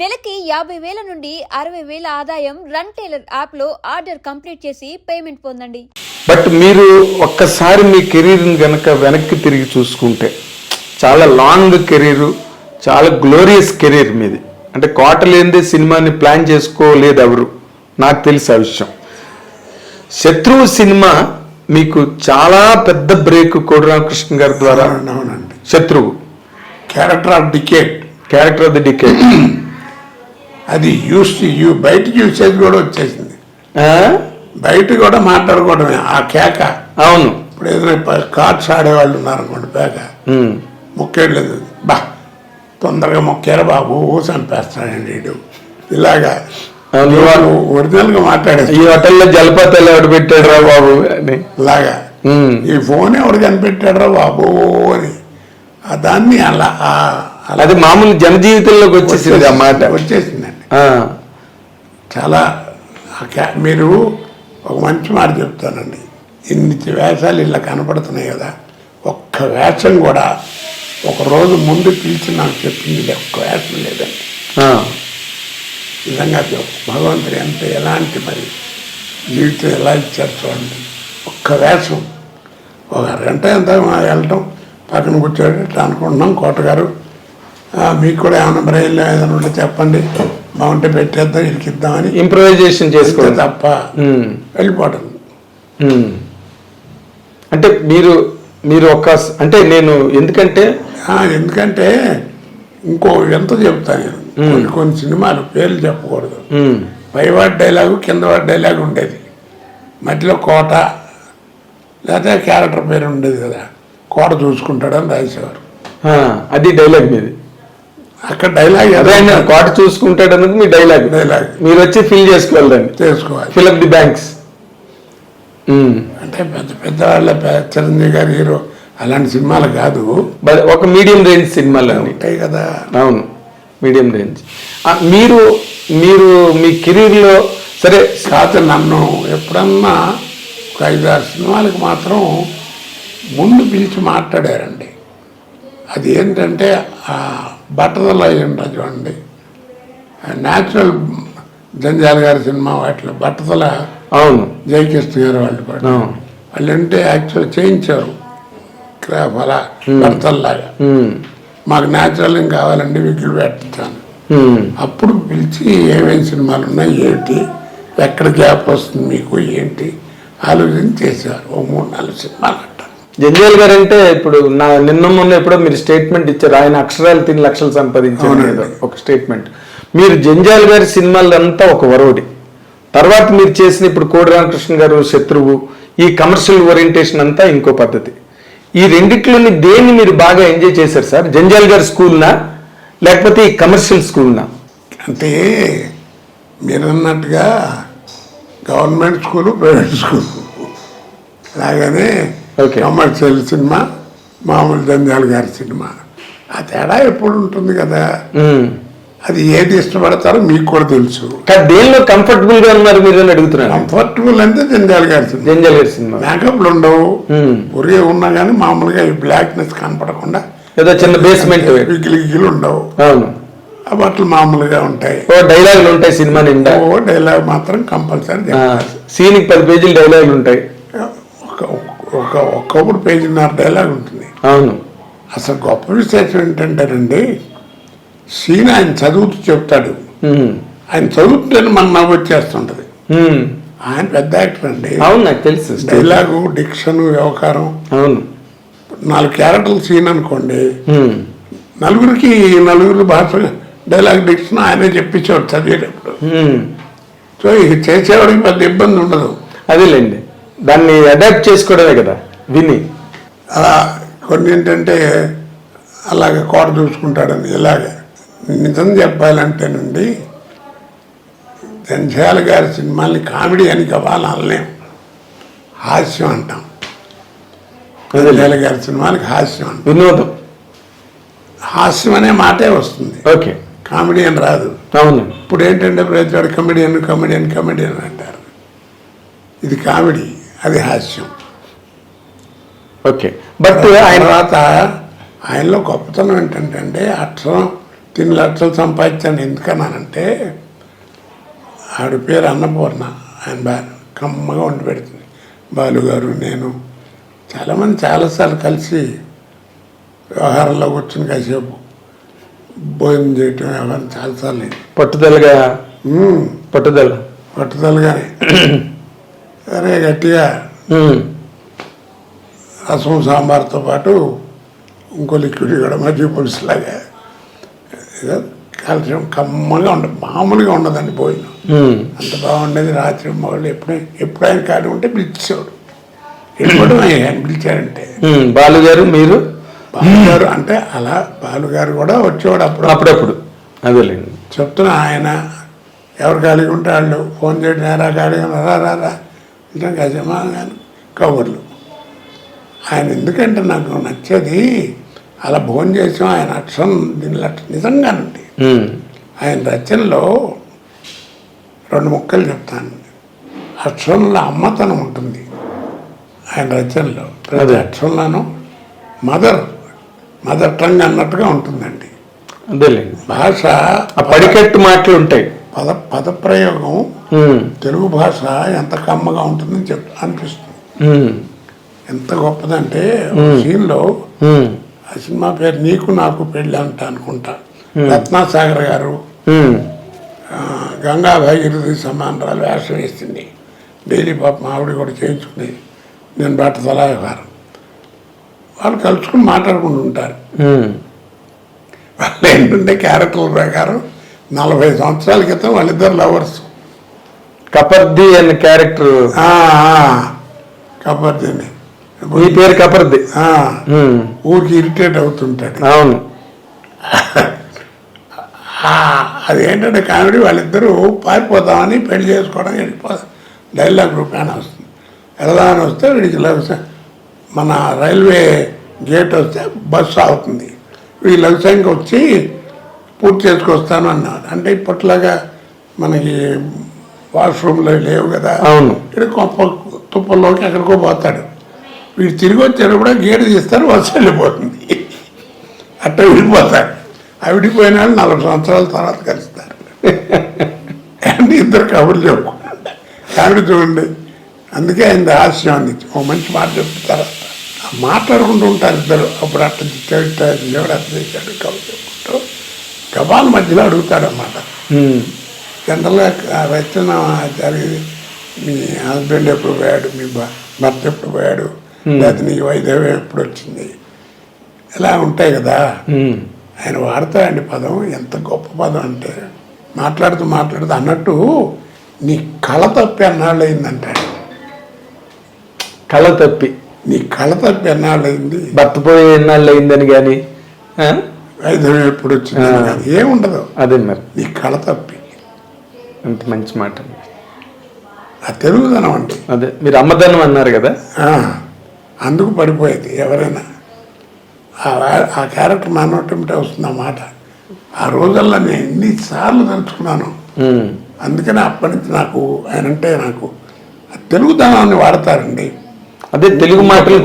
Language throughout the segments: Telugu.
నెలకి 50,000 నుండి 60,000 ఆదాయం రన్ టైలర్ యాప్లో ఆర్డర్ కంప్లీట్ చేసి పేమెంట్ పొందండి. బట్ మీరు ఒక్కసారి మీ కెరీర్ని కనుక వెనక్కి తిరిగి చూసుకుంటే చాలా లాంగ్ కెరీరు, చాలా గ్లోరియస్ కెరీర్ మీది. అంటే కోట లేనిదే సినిమాని ప్లాన్ చేసుకోలేదు ఎవరు, నాకు తెలిసి ఆ విషయం. శత్రువు సినిమా మీకు చాలా పెద్ద బ్రేక్ కోడి రామకృష్ణ గారి ద్వారా. అవునండి. శత్రువు క్యారెక్టర్ ఆఫ్ ది డికేడ్ అది బయటకి యూసేజ్ కూడా వచ్చేసింది. బయట కూడా మాట్లాడుకోవడమే ఆ కేక. అవును. ఇప్పుడు ఏదైనా కార్డ్స్ ఆడేవాళ్ళు ఉన్నారనుకోండి, పేక మొక్కేయలేదు, బా తొందరగా మొక్కారా బాబు చంపేస్తాడండి వీడు, ఇలాగా ఒరిజినల్ గా మాట్లాడేది. ఈ హోటల్లో జలపాతాలు ఎవడు పెట్టాడు రా బాబు అని, ఇలాగా ఈ ఫోన్ ఎవడు కనిపెట్టాడు రా బాబు అని దాన్ని అలా అది మామూలు జనజీవితంలోకి వచ్చేసింది, ఆ మాట వచ్చేసిందండి. చాలా మీరు ఒక మంచి మాట చెప్తానండి, ఇన్ని వేషాలు ఇలా కనపడుతున్నాయి కదా, ఒక్క వేషం కూడా ఒక రోజు ముందు పిలిచి నాకు చెప్పింది ఒక్క వేషం లేదండి. నిజంగా భగవంతుడు ఎంత ఎలాంటి మరి జీవితం ఎలా ఇచ్చారు చూడండి. ఒక్క వేషం ఒక గంట ఎంత వెళ్ళటం, పక్కన కూర్చోండి ఇట్లా అనుకుంటున్నాం, కోటగారు మీకు కూడా ఏమైనా బ్రెయిన్లో ఏదైనా ఉంటే చెప్పండి, బాగుంటే పెట్టేద్దాం ఇరికిద్దామని ఇంప్రూవైజేషన్ చేసుకో తప్ప వెళ్ళిపోవటం. అంటే మీరు ఒక అంటే నేను ఎందుకంటే ఇంకో ఎంత చెప్తాను నేను, కొన్ని సినిమాలు పేర్లు చెప్పకూడదు, పైవాడి డైలాగు కిందవాడి డైలాగు ఉండేది, మధ్యలో కోట లేకపోతే క్యారెక్టర్ పేరు ఉండేది కదా, కోట చూసుకుంటాడని రాసేవారు. అది డైలాగ్ మీది. అక్కడ డైలాగ్ కోట చూసుకుంటాడు అన్నది మీ డైలాగ్. మీరు వచ్చి ఫిల్ చేసుకోవాలి, ఫిల్ అప్ ది బ్యాంక్స్. అంటే పెద్ద పెద్ద వాళ్ళ చిరంజీవి గారి హీరో అలాంటి సినిమాలు కాదు, ఒక మీడియం రేంజ్ సినిమాలు ఉంటాయి కదా. అవును, మీడియం రేంజ్. మీరు మీ కెరీర్లో సరే కాదు, నన్ను ఎప్పుడన్నా ఒక 5-6 సినిమాలకు మాత్రం ముందు పిలిచి మాట్లాడారండి. అది ఏంటంటే బట్టతల అయ్యిండ చూడండి, న్యాచురల్ జంజాల గారి సినిమా వాటిలో బట్టతల. అవును, జయకృష్ణ గారు వాళ్ళు అంటే యాక్చువల్ చేయించారు క్రాఫ్ అలా బట్టతల్లాగా, మాకు న్యాచురల్ ఏం కావాలండి విగ్గులు పెట్టాను. అప్పుడు పిలిచి ఏమేమి సినిమాలు ఉన్నాయి ఏంటి, ఎక్కడ గ్యాప్ వస్తుంది మీకు ఏంటి ఆలోచన చేశారు. ఓ 3-4 సినిమాలు అంటారు. జంజాల్ గారు అంటే ఇప్పుడు నిన్న మొన్న ఎప్పుడో మీరు స్టేట్మెంట్ ఇచ్చారు, ఆయన అక్షరాలు 3 లక్షలు సంపాదించారు ఒక స్టేట్మెంట్. మీరు జంజాల్ గారి సినిమాలంతా ఒక వరోడి, తర్వాత మీరు చేసిన ఇప్పుడు కోడి రామకృష్ణ గారు శత్రువు, ఈ కమర్షియల్ ఓరియంటేషన్ అంతా ఇంకో పద్ధతి. ఈ రెండిట్లోని దేన్ని మీరు బాగా ఎంజాయ్ చేశారు సార్? జంజాల్ గారి స్కూల్నా లేకపోతే ఈ కమర్షియల్ స్కూల్నా? అంటే మీరు అన్నట్టుగా గవర్నమెంట్ స్కూలు, ప్రైవేట్ స్కూల్ అలాగనే కమర్షియల్ సినిమా, మామూలు జంజాల్ గారి సినిమా, ఆ తేడా ఎప్పుడు ఉంటుంది కదా. అది ఏది ఇష్టపడతారో మీకు కూడా తెలుసు. దేనిలో కంఫర్టబుల్ గా ఉన్నారు మీరు అని అడుగుతున్నారు. కంఫర్టబుల్ అంటే జంజాల్ గారి సినిమా. మేకప్లు ఉండవు, ఒరే ఉన్నా కానీ మామూలుగా ఈ బ్లాక్నెస్ కనపడకుండా ఏదో చిన్న బేస్మెంట్ విగిలు ఉండవు. అవును, ఆ బట్టలు మామూలుగా ఉంటాయి. డైలాగులు ఉంటాయి సినిమా నిండా. డైలాగ్ మాత్రం కంపల్సరీ, సీన్కి 10 పేజీలు డైలాగులు ఉంటాయి. ఒక్కొక్కడు 1.5 పేజీన్నర డైలాగ్ ఉంటుంది. అవును. అసలు గొప్ప విశేషం ఏంటంటేనండి, సీన్ ఆయన చదువుతూ చెప్తాడు, ఆయన చదువుతుంటే మనకు నవ్వు వచ్చేస్తుంటది. ఆయన పెద్ద యాక్టర్ అండి. అవును, నాకు తెలుసు. డైలాగు, డిక్షన్, వ్యవహారం. అవును. 4 క్యారెక్టర్ల సీన్ అనుకోండి, నలుగురికి భాష డైలాగ్ డిక్షన్ ఆయనే చెప్పించేవాడు చదివేటప్పుడు. సో ఇక చేసేవాడికి పెద్ద ఇబ్బంది ఉండదు. అదేలేండి, దాన్ని అడాప్ట్ చేసుకోవడమే కదా విని. అలా కొన్ని ఏంటంటే అలాగే కోట చూసుకుంటాడని. ఇలాగే నిజం చెప్పాలంటేనండి, జంజాల గారి సినిమాల్ని కామెడీ అని కావాలి అనలేం, హాస్యం అంటాం. జంజాల గారి సినిమాలకి హాస్యం అంటాం, వినోదం. హాస్యం అనే మాటే వస్తుంది, ఓకే, కామెడీ అని రాదు. అవును. ఇప్పుడు ఏంటంటే ప్రతివాడు కమెడియన్ అంటారు. ఇది కామెడీ, అది హాస్యం. ఓకే. బట్ ఆయన తర్వాత ఆయనలో గొప్పతనం ఏంటంటే అక్షరం 3 లక్షలు సంపాదించాను. ఎందుకన్నానంటే ఆవిడ పేరు అన్నపూర్ణ, ఆయన బాగా కమ్మగా వండి పెడుతుంది. బాలుగారు నేను చాలామంది చాలాసార్లు కలిసి వ్యవహారంలో కూర్చుని కాసేపు భోజనం చేయటం వ్యవహారం చాలాసార్లు పట్టుదలగా పట్టుదలగానే అరే గట్టిగా రసం సాంబార్తో పాటు ఇంకో లిక్విడ్ కూడా మజ్జిగ పులుసులాగా ఏదో కాల్షియం కమ్మగా ఉండదు, మామూలుగా ఉండదండి భోజనం. అంత బాగుండేది. రాత్రి మగళ్ళు ఎప్పుడైనా కాదు ఉంటే పిలిచేవాడు. వెళ్ళిపోవడం ఆయన పిలిచారంటే. బాలుగారు మీరు బాలుగారు అంటే అలా బాలుగారు కూడా వచ్చేవాడు అప్పుడప్పుడు. అదేలేండి చెప్తున్నా. ఆయన ఎవరు ఖాళీగా ఉంటే వాళ్ళు ఫోన్ చేయడం, రా ఖాళీగా రా ఇంకా గజమా కానీ కబుర్లు. ఆయన ఎందుకంటే నాకు నచ్చేది అలా భోజనం చేసాం. ఆయన అక్షరం నిజంగానండి. ఆయన రచనలో 2 ముక్కలు చెప్తాను. అక్షరంలో అమ్మతనం ఉంటుంది ఆయన రచనలో. ప్రతి అక్షరంలోనూ మదర్ టంగ్ అన్నట్టుగా ఉంటుందండి. అదేలేండి. భాష పడికట్టు మాటలు ఉంటాయి. పదప్రయోగం తెలుగు భాష ఎంత కమ్మగా ఉంటుందని అనిపిస్తుంది. ఎంత గొప్పదంటే సీన్లో ఆ సినిమా పేరు నీకు నాకు పెళ్ళి అంట అనుకుంటా. రత్నాసాగర్ గారు గంగా భాగీరథి సమానరాలు వేషం వేసింది. డైలీ పాపం ఆవిడ కూడా చేయించుకునేది. నేను బట్టతల వ్యవహారం. వాళ్ళు కలుసుకుని మాట్లాడుకుంటూ ఉంటారు. వాళ్ళు ఏంటంటే క్యారెక్టర్ల ప్రకారం 40 సంవత్సరాల క్రితం వాళ్ళిద్దరు లవర్స్. కపర్ది అనే క్యారెక్టర్. కపర్ది అని ఈ పేరు కపర్ది. ఊరికి ఇరిటేట్ అవుతుంటాడు. అవును. అదేంటంటే కామెడీ. వాళ్ళిద్దరూ పారిపోతామని పెళ్లి చేసుకోవడం వెళ్ళిపోతాం. డైలాగ్ రూపాయన వస్తుంది. వెళదామని వస్తే వీడికి మన రైల్వే గేట్ వస్తే బస్సు అవుతుంది. వీళ్ళు లక్ష్యంకి వచ్చి పూర్తి చేసుకొస్తాను అన్నారు. అంటే ఇప్పట్లాగా మనకి వాష్రూమ్లో లేవు కదా. అవును. ఇక్కడ తుప్పల్లోకి ఎక్కడికో పోతాడు. వీడు తిరిగి వచ్చారు కూడా గేటు తీస్తారు, బస్సు వెళ్ళిపోతుంది. అట్ట విడిపోతాడు. ఆ విడిపోయిన వాళ్ళు 40 సంవత్సరాల తర్వాత కలుస్తారు. అంటే ఇద్దరు కబుర్లు చెప్పుకుంటారు. కామెడీ చూడండి. అందుకే ఆయన హాస్యం అందించి ఓ మంచి మాట చెప్తారు. మాట్లాడుకుంటూ ఉంటారు ఇద్దరు. అప్పుడు అట్ట చేశాడు, దేవుడు అట్ట చేశాడు కబుర్లు చెప్పుకుంటూ గబాల మధ్యలో అడుగుతాడు అన్నమాట. జనరల్గా రచన జరిగింది. మీ హస్బెండ్ ఎప్పుడు పోయాడు, మీ భర్త ఎప్పుడు పోయాడు, లేకపోతే నీ వైద్యం ఎప్పుడు వచ్చింది, ఇలా ఉంటాయి కదా. ఆయన వాడతాడండి పదం. ఎంత గొప్ప పదం అంటే మాట్లాడుతూ అన్నట్టు నీ కళ తప్పి ఎన్నాళ్ళు అయిందంటాడు. కళ తప్పి నీ కళ తప్పి ఎన్నాళ్ళు అయింది, భర్త పోయి ఎన్నాళ్ళు అయిందని కానీ వైద్యం ఎప్పుడు వచ్చిందని కానీ ఏముండదు. అదే మరి నీ కళ తప్పి. అంత మంచి మాట. ఆ తెలుగుదనం అండి. అదే మీరు అమ్మదనం అన్నారు కదా, అందుకు పడిపోయేది ఎవరైనా. ఆ క్యారెక్టర్ నా నోటంటే వస్తుంది ఆ మాట. ఆ రోజుల్లో నేను ఎన్నిసార్లు తలుచుకున్నాను. అందుకనే అప్పటి నుంచి నాకు ఆయనంటే నాకు తెలుగుదనాన్ని వాడతారండి. అదే తెలుగు మాటలు,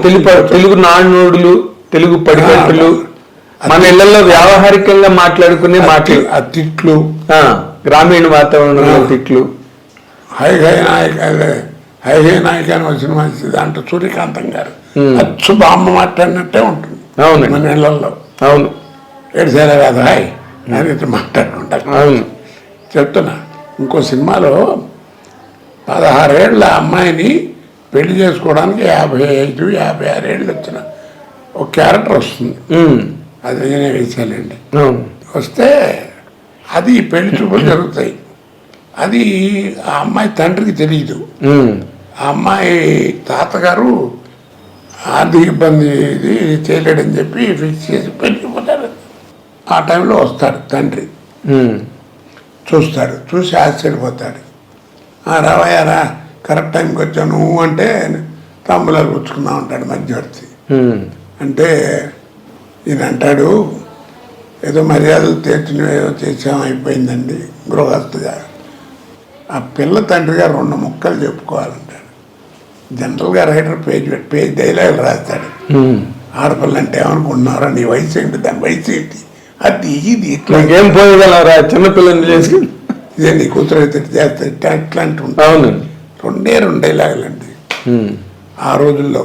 తెలుగు నానుడులు, తెలుగు పడికట్టులు, మన ఇళ్లలో వ్యావహారికంగా మాట్లాడుకునే మాటలు. ఆ తిట్లు, గ్రామీణ వాతావరణంలో తిట్లు. హై నాయక అని వచ్చిన మంచి దాంట్లో సూర్యకాంతం గారు అచ్చు బామ్మ మాట్లాడినట్టే ఉంటుంది. అవును, మన ఇళ్లలో. అవును. ఏడ్చేలా కాదు హాయ్ అని ఇట్లా మాట్లాడుకుంటారు. అవును. చెప్తున్నా. ఇంకో సినిమాలో 16 ఏళ్ళ అమ్మాయిని పెళ్లి చేసుకోవడానికి 55, 56 ఏళ్ళు వచ్చిన ఒక క్యారెక్టర్ వస్తుంది. అది నేనే వేసానండి. వస్తే అది పెళ్లి చూపులు జరుగుతాయి. అది ఆ అమ్మాయి తండ్రికి తెలియదు. ఆ అమ్మాయి తాతగారు ఆర్థిక ఇబ్బంది ఇది చేయలేడని చెప్పి ఫిక్స్ చేసి పెళ్ళిపోతాడు. ఆ టైంలో వస్తాడు తండ్రి, చూస్తాడు, చూసి ఆశ్చర్యపోతాడు. రావయ్యారా కరెక్ట్ టైంకి వచ్చాను అంటే తాంబూలాలు పుచ్చుకుందాం అంటాడు మధ్యవర్తి. అంటే ఈయన అంటాడు ఏదో మర్యాదలు తీర్చిన ఏదో చేసాం అయిపోయిందండి గృహస్థుగా. ఆ పిల్ల తండ్రి గారు 2 ముక్కలు చెప్పుకోవాలంటాడు. జనరల్గా రైటర్ పేజ్ డైలాగులు రాస్తాడు. ఆడపిల్ల అంటే ఏమనుకుంటున్నారా, నీ వయసు ఏంటి, దాని వయసు ఏంటి, అది ఇది ఇట్లా నాకేం పోయగలరా చిన్నపిల్లని చేసుకుని. ఇదే నీ కూతురు అయితే చేస్తే ఇట్లాంటి ఉంటాయి. అవునండి. రెండే లాగలండి. ఆ రోజుల్లో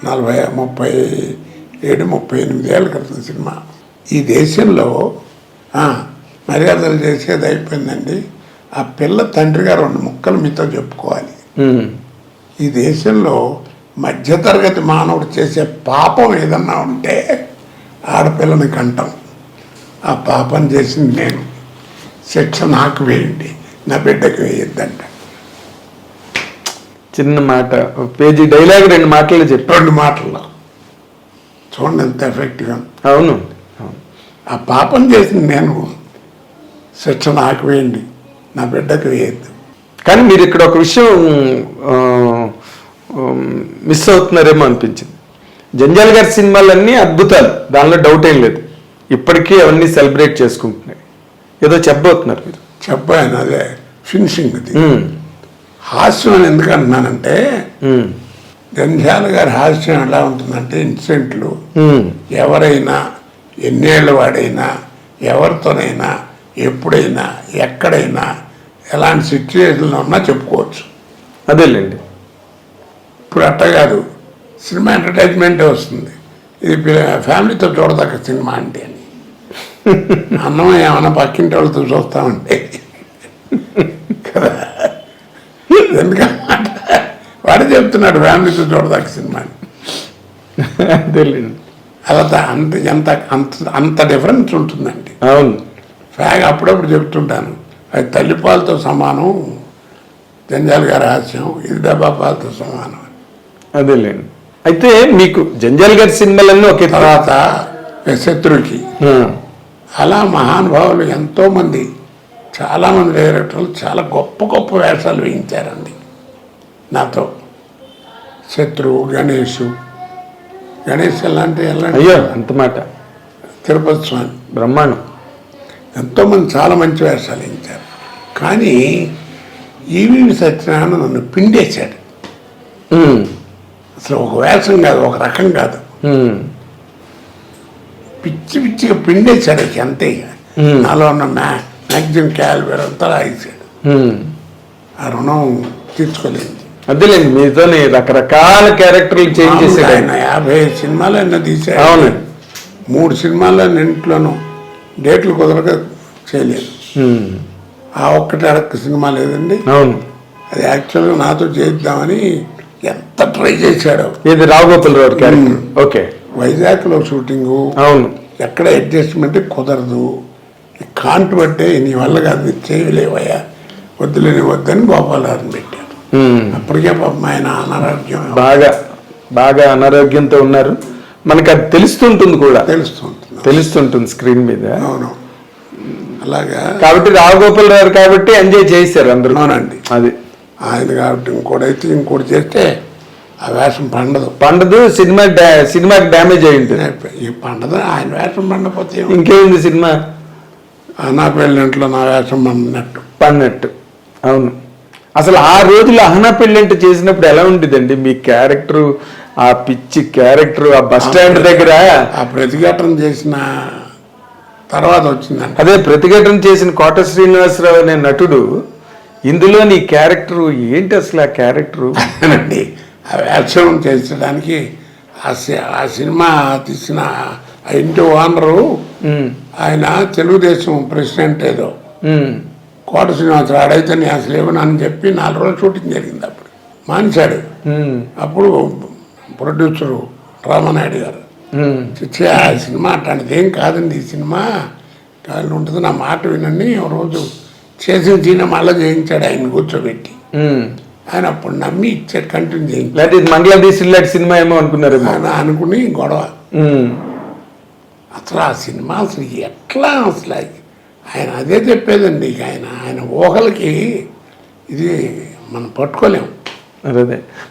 37-38 ఏళ్ళ క్రితం సినిమా. ఈ దేశంలో మర్యాదలు చేసేది అయిపోయిందండి. ఆ పిల్ల తండ్రి గారు 2 ముక్కలు మీతో చెప్పుకోవాలి. ఈ దేశంలో మధ్యతరగతి మానవుడు చేసే పాపం ఏదన్నా ఉంటే ఆడపిల్లని కంటాం. ఆ పాపం చేసింది నేను, శిక్ష నాకు వేయండి, నా బిడ్డకి వేయొద్దంట. చిన్న మాట, పేజీ డైలాగ్ 2 మాటలు చెప్పి 2 మాటల్లో చూడండి ఎంత ఎఫెక్ట్గా. అవును. ఆ పాపం చేసింది నేను, శిక్ష నాకు వేయండి, నా బిడ్డకి వేయద్దు. కానీ మీరు ఇక్కడ ఒక విషయం మిస్ అవుతున్నారేమో అనిపించింది. జంజాల్ గారి సినిమాలన్నీ అద్భుతాలు, దానిలో డౌట్ ఏం లేదు. ఇప్పటికీ అవన్నీ సెలబ్రేట్ చేసుకుంటున్నాయి. ఏదో చెప్పబోతున్నారు మీరు. చెప్పాను, అదే ఫినిషింగ్. అది హాస్యం అని ఎందుకు అంటున్నానంటే, జంజాల గారి హాస్యం ఎలా ఉంటుందంటే, ఇన్సిడెంట్లు ఎవరైనా ఎన్నేళ్ళ వాడైనా ఎవరితోనైనా ఎప్పుడైనా ఎక్కడైనా ఎలాంటి సిచ్యువేషన్లో ఉన్నా చెప్పుకోవచ్చు. అదేలేండి. ఇప్పుడు అట్ట కాదు, సినిమా ఎంటర్టైన్మెంటే వస్తుంది. ఇది ఫ్యామిలీతో చూడదగ్గ సినిమా అంటే అని. అన్నం ఏమైనా పక్కింటి వాళ్ళతో చూస్తామంటే కదా, ఎందుకంటే వాడే చెప్తున్నాడు ఫ్యామిలీతో చూడదగ్గ సినిమా అని. అదేలేండి. అలా అంత డిఫరెన్స్ ఉంటుందండి. అవును. అప్పుడప్పుడు చెప్తుంటాను, అది తల్లిపాలతో సమానం జంజాల్ గారి హాస్యం, ఇది డబ్బా పాలతో సమానం. అదేలేండి. అయితే మీకు జంజాల్ గారి సినిమాలన్నీ ఒకే తర్వాత శత్రుకి అలా మహానుభావులు ఎంతోమంది, చాలామంది డైరెక్టర్లు చాలా గొప్ప గొప్ప వేషాలు వేయించారండి నాతో. శత్రు, గణేష్ ఎలాంటి అయ్యో అంత మాట, తిరుపతి స్వామి, బ్రహ్మాండం, ఎంతోమంది చాలా మంచి వేషాలు వేయించారు. కానీ ఈవీవి సత్యనారాయణ నన్ను పిండేశాడు. అసలు ఒక వేషం కాదు, ఒక రకం కాదు, పిచ్చిగా పిండేశాడు. అంతే, నాలో ఉన్న మ్యాక్సిమం క్యాలిబర్ అంతా రాయించాడు. ఆ రుణం తీర్చుకోలేదు. అదేలేండి, మీతో రకరకాల క్యారెక్టర్లు చేంజ్ చేశాడు ఆయన. 50 సినిమాలు అయినా తీసాడు. అవునండి. 3 సినిమాల్లో ఇంట్లోనూ డేట్లు కుదరక చేయలేదు. ఆ ఒక్కటి అడక్క సినిమా లేదండి. అవును. అది యాక్చువల్గా నాతో చేద్దామని ఎంత ట్రై చేశాడో. ఇది రావుగోపాల్ రావు క్యారెక్టర్. ఓకే. వైజాగ్లో షూటింగు, అవును, ఎక్కడ అడ్జస్ట్మెంట్ కుదరదు, కాంటు పట్టే నీ వల్ల కాదు, చేయలేవయ్యా, వద్దని గోపాలరావుని పెట్టాడు. అప్పటికే పాపం ఆయన అనారోగ్యం, బాగా అనారోగ్యంతో ఉన్నారు. మనకు అది తెలుస్తుంటుంది కూడా, తెలుస్తుంటుంది స్క్రీన్ మీద. అవును, అలాగా. కాబట్టి రావుగోపాల్ రావు కాబట్టి ఎంజాయ్ చేశారు అందరూ. అవునండి. అది ఆయన కాబట్టి ఇంకోటి చేస్తే ఆ వేషం పండదు, సినిమాకి డ్యామేజ్ అయి ఉంటుంది. ఈ పండదు, ఆయన వేషం పండపోతే ఇంకేముంది సినిమా. నా పెళ్ళింట్లో నా వేషం పన్నట్టు. అవును. అసలు ఆ రోజులు అహనా పెళ్ళంట చేసినప్పుడు ఎలా ఉండేదండి మీ క్యారెక్టర్, ఆ పిచ్చి క్యారెక్టర్, ఆ బస్ స్టాండ్ దగ్గర ఆ ప్రతిఘటన చేసిన తర్వాత వచ్చిందండి. అదే ప్రతిఘటన చేసిన కోట శ్రీనివాసరావు అనే నటుడు, ఇందులో నీ క్యారెక్టర్ ఏంటి అసలు? ఆ క్యారెక్టర్ అండి, ఆ వేషం చేసడానికి ఆ సినిమా తీసిన ఆ ఇంటి ఓనరు ఆయన తెలుగుదేశం ప్రెసిడెంట్ ఏదో, కోట శ్రీనివాసరావు ఆడైతే నేను అసలు ఇవ్వనని చెప్పి 4 రోజులు షూటింగ్ జరిగింది. అప్పుడు మానేశాడు. అప్పుడు ప్రొడ్యూసరు రామానాయుడు గారు ఆ సినిమా అట్లాంటిది ఏం కాదండి, ఈ సినిమా కాళ్ళు ఉంటుంది, నా మాట వినండి. ఒక రోజు చేసిన సినిమా మళ్ళీ చేయించాడు ఆయన కూర్చోబెట్టి. ఆయన అప్పుడు నమ్మి ఇచ్చాడు, కంటిన్యూ చేయించాడు. బంగ్లాదేశ్ సినిమా ఏమో అనుకున్నారు అనుకుని గొడవ. అసలు ఆ సినిమా అసలు ఎట్లా, అసలు ఆయన అదే చెప్పేదండి. ఆయన ఊహలకి ఇది మనం పట్టుకోలేము. అదే